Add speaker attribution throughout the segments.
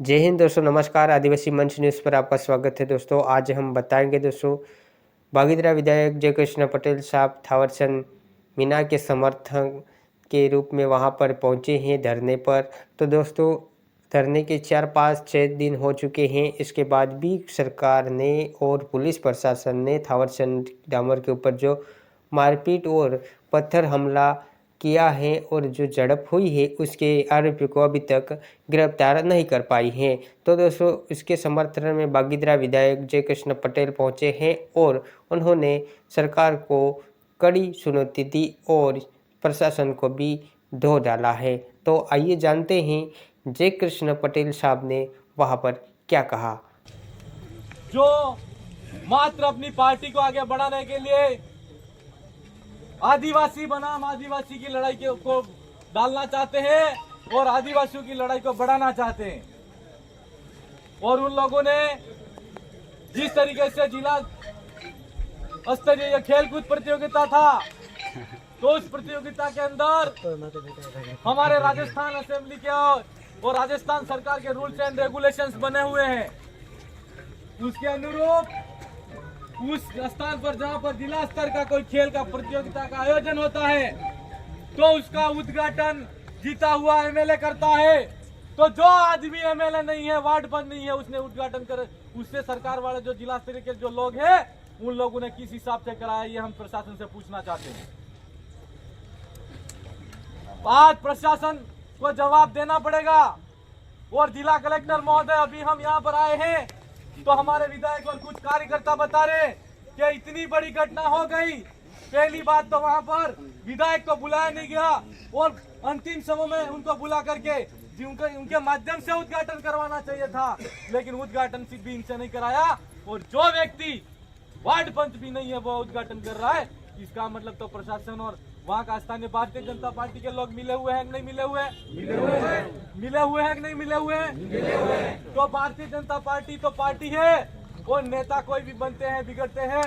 Speaker 1: जय हिंद दोस्तों, नमस्कार। आदिवासी मंच न्यूज़ पर आपका स्वागत है दोस्तों। आज हम बताएंगे दोस्तों, बागीदरा विधायक जयकृष्ण पटेल साहब थावरचंद मीना के समर्थन के रूप में वहां पर पहुंचे हैं धरने पर। तो दोस्तों, धरने के 4, 5, 6 दिन हो चुके हैं। इसके बाद भी सरकार ने और पुलिस प्रशासन ने थावरचंद डामर के ऊपर जो मारपीट और पत्थर हमला किया है और जो झड़प हुई है, उसके आरोपी को अभी तक गिरफ्तार नहीं कर पाई है। तो दोस्तों, इसके समर्थन में बागीदरा विधायक जयकृष्ण पटेल पहुंचे हैं और उन्होंने सरकार को कड़ी चुनौती दी और प्रशासन को भी धो डाला है। तो आइए जानते हैं जयकृष्ण पटेल साहब ने वहां पर क्या कहा।
Speaker 2: जो मात्र अपनी पार्टी को आगे बढ़ाने के लिए आदिवासी बनाम आदिवासी की लड़ाई को डालना चाहते हैं और आदिवासियों की लड़ाई को बढ़ाना चाहते हैं। और उन लोगों ने जिस तरीके से जिला स्तरीय खेलकूद प्रतियोगिता था, तो उस प्रतियोगिता के अंदर हमारे राजस्थान असेंबली के और राजस्थान सरकार के रूल्स एंड रेगुलेशंस बने हुए हैं। उसके अनुरूप उस स्थान पर जहां पर जिला स्तर का कोई खेल का प्रतियोगिता का आयोजन होता है, तो उसका उद्घाटन जीता हुआ एमएलए करता है। तो जो आदमी एमएलए नहीं है, वार्ड पर नहीं है, उसने उद्घाटन कर, उससे सरकार वाले जो जिला स्तरीय के जो लोग हैं, उन लोगों ने किस हिसाब से कराया, ये हम प्रशासन से पूछना चाहते हैं। आज प्रशासन को जवाब देना पड़ेगा। और जिला कलेक्टर महोदय, अभी हम यहाँ पर आए हैं तो हमारे विधायक और कुछ कार्यकर्ता बता रहे कि इतनी बड़ी घटना हो गई। पहली बात तो वहां पर विधायक को बुलाया नहीं गया और अंतिम समय में उनको बुला करके उनके माध्यम से उद्घाटन करवाना चाहिए था, लेकिन उद्घाटन भी इनसे नहीं कराया। और जो व्यक्ति वार्ड पंच भी नहीं है वो उद्घाटन कर रहा है, इसका मतलब तो प्रशासन और वहाँ का स्थानीय भारतीय जनता पार्टी के लोग मिले हुए हैं कि नहीं मिले हुए? मिले हुए हैं कि नहीं मिले हुए? तो भारतीय जनता पार्टी तो पार्टी है और नेता कोई भी बनते हैं बिगड़ते हैं।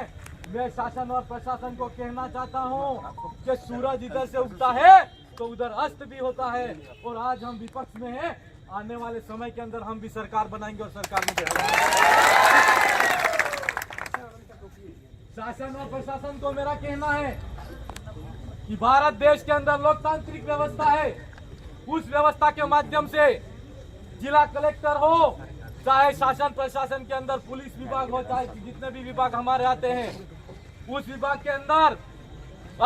Speaker 2: मैं शासन और प्रशासन को कहना चाहता हूँ कि सूरज इधर से उगता है तो उधर अस्त भी होता है। और आज हम विपक्ष में हैं, आने वाले समय के अंदर हम भी सरकार बनाएंगे और सरकार में शासन और प्रशासन को मेरा कहना है कि भारत देश के अंदर लोकतांत्रिक व्यवस्था है। उस व्यवस्था के माध्यम से जिला कलेक्टर हो, चाहे शासन प्रशासन के अंदर पुलिस विभाग हो, चाहे जितने भी विभाग हमारे आते हैं, उस विभाग के अंदर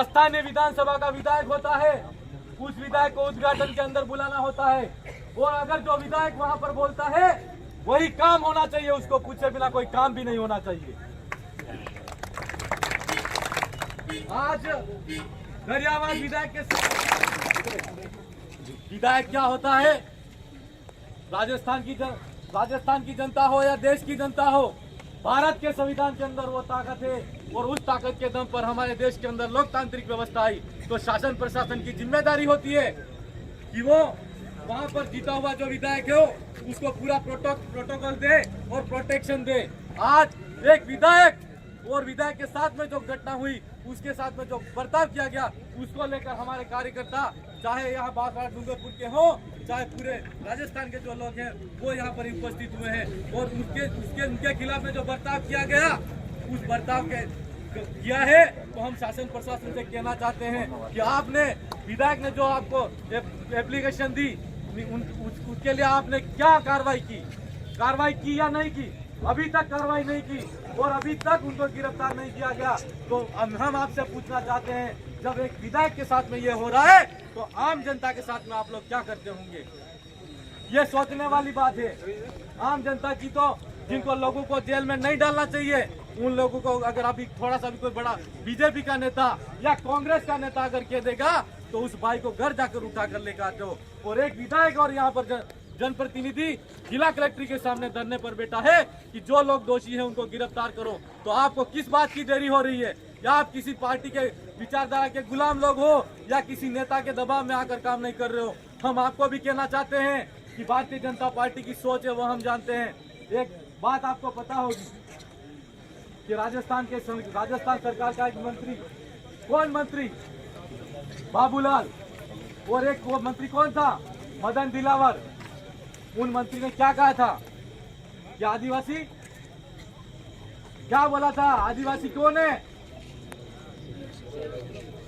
Speaker 2: स्थानीय विधानसभा का विधायक होता है। उस विधायक को उद्घाटन के अंदर बुलाना होता है और अगर जो विधायक वहां पर बोलता है वही काम होना चाहिए, उसको पूछे बिना कोई काम भी नहीं होना चाहिए। आज गरियावाद विधायक के विधायक क्या होता है? राजस्थान की जनता हो या देश की जनता हो, भारत के संविधान के अंदर वो ताकत है और उस ताकत के दम पर हमारे देश के अंदर लोकतांत्रिक व्यवस्था आई। तो शासन प्रशासन की जिम्मेदारी होती है कि वो वहां पर जीता हुआ जो विधायक है उसको पूरा प्रोटोकॉल दे और प्रोटेक्शन दे। आज एक विधायक और विधायक के साथ में जो घटना हुई, उसके साथ में जो बर्ताव किया गया, उसको लेकर हमारे कार्यकर्ता, चाहे यहाँ बागवाड़ा डूंगरपुर के हो, चाहे पूरे राजस्थान के जो लोग हैं, वो यहाँ पर उपस्थित हुए हैं। और उनके खिलाफ में जो बर्ताव किया गया, उस बर्ताव के किया है, तो हम शासन प्रशासन से कहना चाहते हैं कि आपने विधायक ने जो आपको एप्लीकेशन दी, उसके लिए आपने क्या कार्रवाई की या नहीं की? अभी तक कार्रवाई नहीं की और अभी तक उनको गिरफ्तार नहीं किया गया। तो हम आपसे पूछना चाहते हैं, जब एक विधायक के साथ में ये हो रहा है तो आम जनता के साथ में आप लोग क्या करते होंगे? ये सोचने वाली बात है। आम जनता की तो, जिनको लोगों को जेल में नहीं डालना चाहिए, उन लोगों को अगर अभी थोड़ा सा भी कोई बड़ा बीजेपी का नेता या कांग्रेस का नेता अगर कह देगा तो उस भाई को घर जाकर उठा कर लेकर आते हो। और एक विधायक और यहाँ पर जनप्रतिनिधि जिला कलेक्टर के सामने धरने पर बैठा है कि जो लोग दोषी हैं उनको गिरफ्तार करो। तो आपको किस बात की देरी हो रही है? या आप किसी पार्टी के विचारधारा के गुलाम लोग हो या किसी नेता के दबाव में आकर काम नहीं कर रहे हो? हम आपको भी कहना चाहते हैं कि भारतीय जनता पार्टी की सोच है वो हम जानते हैं। एक बात आपको पता होगी कि राजस्थान सरकार का एक मंत्री, कौन मंत्री? बाबूलाल। और एक वो मंत्री कौन था? मदन दिलावर। उन मंत्री ने क्या कहा था कि आदिवासी, क्या बोला था, आदिवासी कौन है,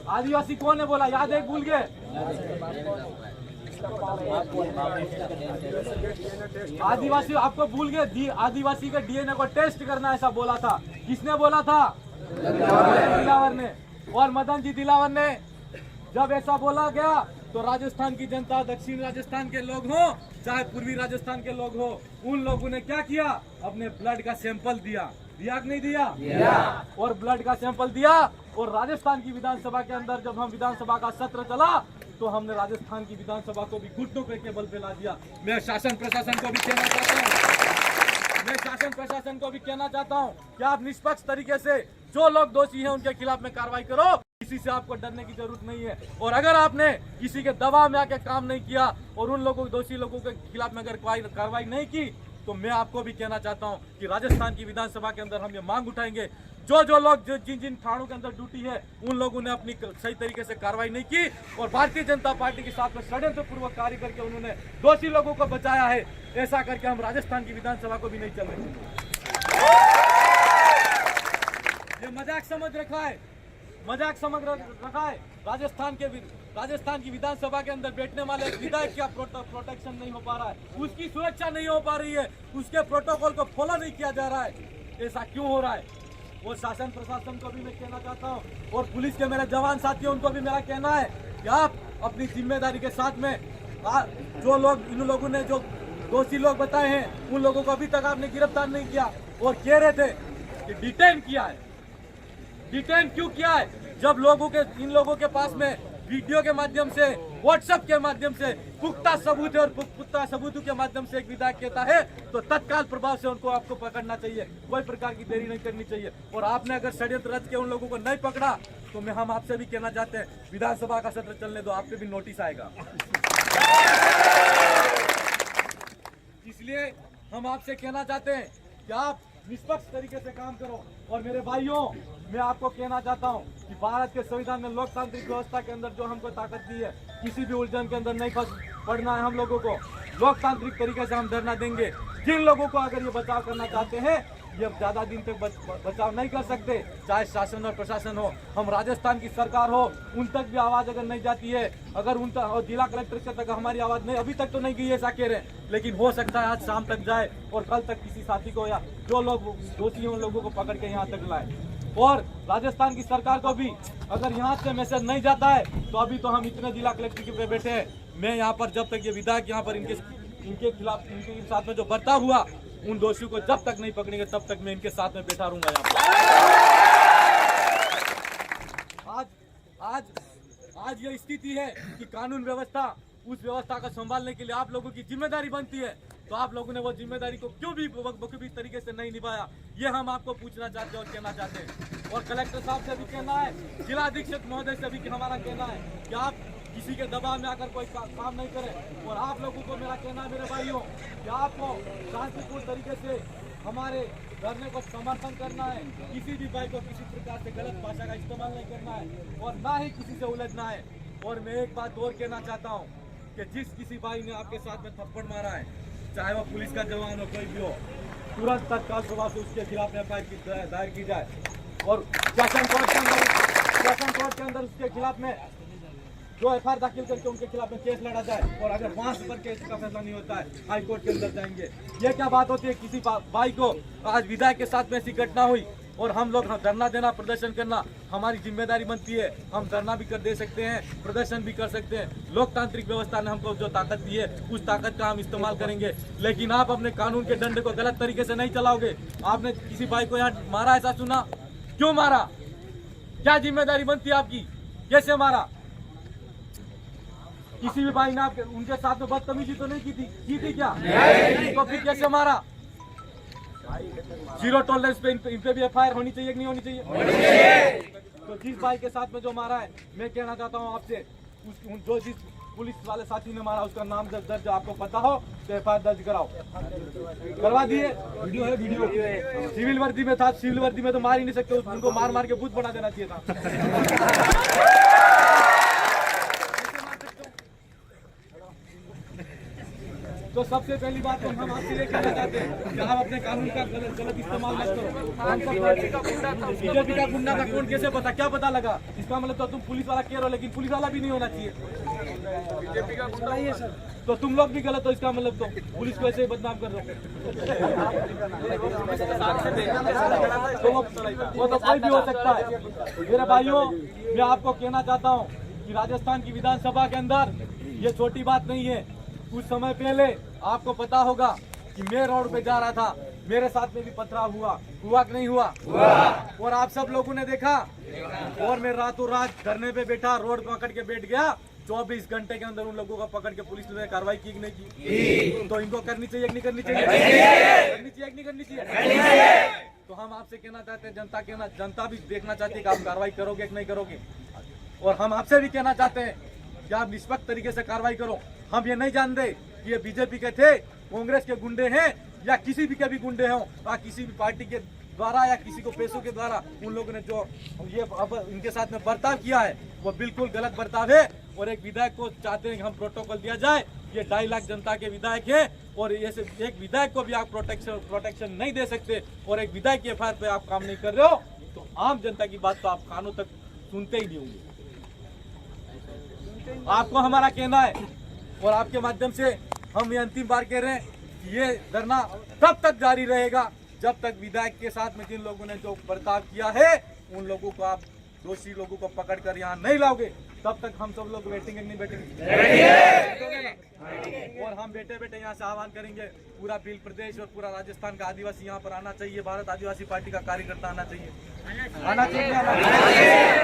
Speaker 2: आदिवासी कौन है बोला, याद है, भूल गए? आदिवासी आपको भूल गए, आदिवासी के डीएनए को टेस्ट करना ऐसा बोला था। किसने बोला था? दिलावर ने। और मदन जी दिलावर ने जब ऐसा बोला गया तो राजस्थान की जनता, दक्षिण राजस्थान के लोग हो चाहे पूर्वी राजस्थान के लोग हो, उन लोगों ने क्या किया, अपने ब्लड का सैंपल दिया कि नहीं दिया? और ब्लड का सैंपल दिया। और राजस्थान की विधानसभा के अंदर जब हम विधानसभा का सत्र चला तो हमने राजस्थान की विधानसभा को भी घुटनों पे के बल पे ला दिया। मैं शासन प्रशासन को भी कहना चाहता हूँ कि आप निष्पक्ष तरीके से जो लोग दोषी हैं उनके खिलाफ में कार्रवाई करो, किसी से आपको डरने की जरूरत नहीं है। और अगर आपने किसी के दबाव में आके काम नहीं किया और उन लोगों, दोषी लोगों के खिलाफ में अगर कार्रवाई नहीं की तो मैं आपको भी कहना चाहता हूं कि राजस्थान की विधानसभा के अंदर हम ये मांग उठाएंगे, जो लोग जिन थानों के अंदर ड्यूटी है उन लोगों ने अपनी सही तरीके से कार्रवाई नहीं की और भारतीय जनता पार्टी के साथ में षड्यंत्र पूर्वक कार्य करके उन्होंने दोषी लोगों को बचाया है। ऐसा करके हम राजस्थान की विधानसभा को भी नहीं चलने देंगे। ये मजाक समझ रखा है, मजाक समझ रखा है। राजस्थान की विधानसभा के अंदर बैठने वाले विधायक का प्रोटेक्शन नहीं हो पा रहा है, उसकी सुरक्षा नहीं हो पा रही है, उसके प्रोटोकॉल को फॉलो नहीं किया जा रहा है। ऐसा क्यों हो रहा है? वो शासन प्रशासन को भी मैं कहना चाहता हूँ और पुलिस के मेरे जवान साथियों उनको भी मेरा कहना है कि आप अपनी जिम्मेदारी के साथ में जो लोग, इन लोगों ने जो दोषी लोग बताए हैं उन लोगों को अभी तक आपने गिरफ्तार नहीं किया और कह रहे थे कि डिटेन किया है। डिटेन क्यों किया है? जब इन लोगों के पास में वीडियो के माध्यम से, व्हाट्सएप के माध्यम से पुख्ता सबूत है और पुख्ता सबूतों के माध्यम से एक विधायक कहता है तो तत्काल प्रभाव से उनको आपको पकड़ना चाहिए, कोई प्रकार की देरी नहीं करनी चाहिए। और आपने अगर षड्यंत्र रच के उन लोगों को नहीं पकड़ा तो हम आपसे भी कहना चाहते हैं विधानसभा का सत्र चलने दो, आपके भी नोटिस आएगा। इसलिए हम आपसे कहना चाहते हैं कि आप निष्पक्ष तरीके से काम करो। और मेरे भाइयों, मैं आपको कहना चाहता हूं कि भारत के संविधान में लोकतांत्रिक व्यवस्था के अंदर जो हमको ताकत दी है, किसी भी उलझन के अंदर नहीं पड़ना है हम लोगों को। लोकतांत्रिक तरीके से हम धरना देंगे। जिन लोगों को अगर ये बचाव करना चाहते हैं, ये ज्यादा दिन तक बचाव नहीं कर सकते, चाहे शासन और प्रशासन हो, हम राजस्थान की सरकार हो, उन तक भी आवाज अगर नहीं जाती है, अगर उन तक और जिला कलेक्टर तक हमारी आवाज नहीं, अभी तक तो नहीं गई है ऐसा कह रहे हैं, लेकिन हो सकता है आज शाम तक जाए और कल तक किसी साथी को या जो लोग दोषी हैं उन लोगों को पकड़ के यहाँ तक लाए। और राजस्थान की सरकार को भी अगर यहाँ से मैसेज नहीं जाता है तो अभी तो हम इतने जिला कलेक्टर के पे बैठे हैं, मैं यहाँ पर जब तक ये विधायक यहाँ पर इनके खिलाफ, इनके साथ में जो बर्ताव हुआ उन दोषियों को जब तक नहीं पकड़ेंगे तब तक मैं इनके साथ में बैठा रहूंगा यहाँ पर। आज ये स्थिति है कि कानून व्यवस्था, उस व्यवस्था को संभालने के लिए आप लोगों की जिम्मेदारी बनती है, तो आप लोगों ने वो जिम्मेदारी को क्यों भी बखूबी तरीके से नहीं निभाया, ये हम आपको पूछना चाहते हैं और कहना चाहते हैं। और कलेक्टर साहब से भी कहना है, जिला अधीक्षक महोदय से भी हमारा कहना है कि आप किसी के दबाव में आकर कोई काम नहीं करें। और आप लोगों को मेरा कहना है मेरे भाइयों कि आपको शांतिपूर्ण तरीके से हमारे धरने को समर्थन करना है, किसी भी भाई को किसी प्रकार से गलत भाषा का इस्तेमाल नहीं करना है और ना ही किसी से उलझना है। और मैं एक बात और कहना चाहता हूँ कि जिस किसी भाई ने आपके साथ में थप्पड़ मारा है, चाहे वो पुलिस का जवान हो, कोई भी हो, तुरंत तत्काल प्रभाव से उसके खिलाफ एफआईआर दायर की जाए और शासन कोर्ट के अंदर उसके खिलाफ में जो एफआईआर दाखिल करके उनके खिलाफ में केस लड़ा जाए। और अगर वहां से पर केस का फैसला नहीं होता है, हाई कोर्ट के अंदर जाएंगे। ये क्या बात होती है? किसी भाई को आज विधायक के साथ में ऐसी घटना हुई और हम लोग धरना देना, प्रदर्शन करना हमारी जिम्मेदारी बनती है। हम धरना भी कर दे सकते हैं, प्रदर्शन भी कर सकते हैं। लोकतांत्रिक व्यवस्था ने हमको जो ताकत दी है उस ताकत का हम इस्तेमाल करेंगे। लेकिन आप अपने कानून के डंडे को गलत तरीके से नहीं चलाओगे। आपने किसी भाई को यहाँ मारा, ऐसा सुना, क्यों मारा? क्या जिम्मेदारी बनती है आपकी? कैसे मारा? किसी भी भाई ने आपके उनके साथ में बदतमीजी तो नहीं की थी क्या? तो फिर कैसे मारा? जीरो टॉलरेंस पे इन पे भी एफआईआर होनी चाहिए कि नहीं होनी चाहिए? तो जिस भाई के साथ में जो मारा है, मैं कहना चाहता हूँ आपसे, जो जिस पुलिस वाले साथी ने मारा उसका नाम दर्ज आपको पता हो तो एफआईआर दर्ज कराओ। करवा दिए? वीडियो है, वीडियो सिविल वर्दी में था, सिविल वर्दी में तो मार ही नहीं सकते, उनको मार मार के भूत बना देना चाहिए था। तो तो सबसे पहली बात तो हम आपसे ये कहना चाहते हैं कि आप अपने कानून का गलत इस्तेमाल मत करो। बीजेपी का गुंडा था, कौन कैसे पता, क्या पता लगा? इसका मतलब तो तुम पुलिस वाला कह रहे हो, लेकिन पुलिस वाला भी नहीं होना चाहिए। बीजेपी का गुंडा ही है सर, तो तुम लोग भी गलत हो। इसका मतलब तो पुलिस को ऐसे ही बदनाम कर रहे हो। तो वो तो कोई भी हो सकता है। मेरे भाइयों, मैं आपको कहना चाहता हूँ कि राजस्थान की विधानसभा के अंदर ये छोटी बात नहीं है। कुछ समय पहले आपको पता होगा कि मैं रोड पे जा रहा था, मेरे साथ में भी पथराव हुआ कि नहीं हुआ? और आप सब लोगों ने देखा। और मैं रातों रात धरने पे बैठा, रोड पकड़ के बैठ गया। 24 घंटे के अंदर उन लोगों को पकड़ के पुलिस ने कार्रवाई की कि नहीं की? तो इनको करनी चाहिए कि नहीं करनी चाहिए? करनी चाहिए कि नहीं करनी चाहिए? तो हम आपसे कहना चाहते हैं, जनता भी देखना चाहती है कि आप कार्रवाई करोगे कि नहीं करोगे। और हम आपसे भी कहना चाहते हैं कि आप निष्पक्ष तरीके से कार्रवाई करो। हम ये नहीं जानते कि ये बीजेपी के थे, कांग्रेस के गुंडे हैं, या किसी भी के भी गुंडे हों, या किसी भी पार्टी के द्वारा, या किसी को पैसों के द्वारा उन लोगों ने जो ये अब इनके साथ में बर्ताव किया है वो बिल्कुल गलत बर्ताव है। और एक विधायक को चाहते हैं कि हम प्रोटोकॉल दिया जाए। ये 2.5 लाख जनता के विधायक है, और ऐसे एक विधायक को भी आप प्रोटेक्शन नहीं दे सकते, और एक विधायक की एफआईआर पे आप काम नहीं कर रहे हो, तो आम जनता की बात तो आप कानों तक सुनते ही नहीं होंगे। आपको हमारा कहना है, और आपके माध्यम से हम ये अंतिम बार कह रहे हैं कि ये धरना तब तक जारी रहेगा जब तक विधायक के साथ में जिन लोगों ने जो बर्ताव किया है उन लोगों को आप दोषी लोगों को पकड़कर यहाँ नहीं लाओगे, तब तक हम सब लोग बैठेंगे नहीं बैठेंगे? और हम बैठे बैठे यहाँ से आह्वान करेंगे, पूरा भील प्रदेश और पूरा राजस्थान का आदिवासी यहाँ पर आना चाहिए। भारत आदिवासी पार्टी का कार्यकर्ता आना चाहिए, आना चाहिए।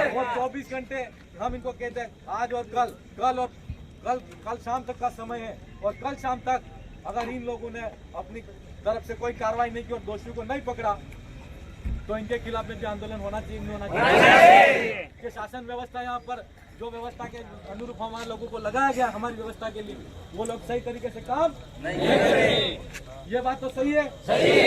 Speaker 2: और 24 घंटे हम इनको कहते हैं, आज और कल शाम तक का समय है। और कल शाम तक अगर इन लोगों ने अपनी तरफ से कोई कार्रवाई नहीं की और दोषियों को नहीं पकड़ा, तो इनके खिलाफ में भी आंदोलन होना चाहिए, नहीं होना चाहिए? कि शासन व्यवस्था यहाँ पर जो व्यवस्था के अनुरूप हमारे लोगों को लगाया गया हमारी व्यवस्था के लिए, वो लोग सही तरीके से काम नहीं कर रहे। ये बात तो सही है।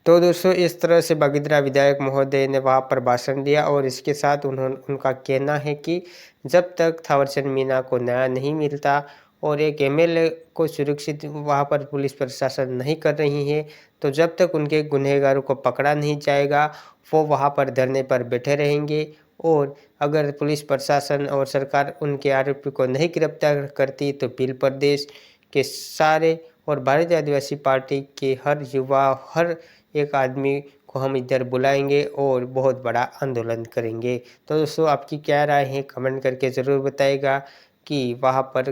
Speaker 1: तो दोस्तों, इस तरह से बगिद्रा विधायक महोदय ने वहाँ पर भाषण दिया, और इसके साथ उनका कहना है कि जब तक थावरचंद मीना को न्याय नहीं मिलता और एक एमएलए को सुरक्षित वहाँ पर पुलिस प्रशासन नहीं कर रही है, तो जब तक उनके गुनहगारों को पकड़ा नहीं जाएगा वो वहाँ पर धरने पर बैठे रहेंगे। और अगर पुलिस प्रशासन और सरकार उनके आरोपी को नहीं गिरफ्तार करती तो भील प्रदेश के सारे और भारतीय आदिवासी पार्टी के हर युवा, हर एक आदमी को हम इधर बुलाएंगे और बहुत बड़ा आंदोलन करेंगे। तो दोस्तों, आपकी क्या राय है कमेंट करके ज़रूर बताइएगा कि वहाँ पर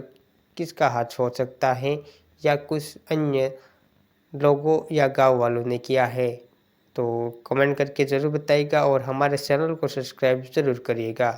Speaker 1: किसका हाथ हो सकता है, या कुछ अन्य लोगों या गांव वालों ने किया है। तो कमेंट करके ज़रूर बताइएगा, और हमारे चैनल को सब्सक्राइब ज़रूर करिएगा।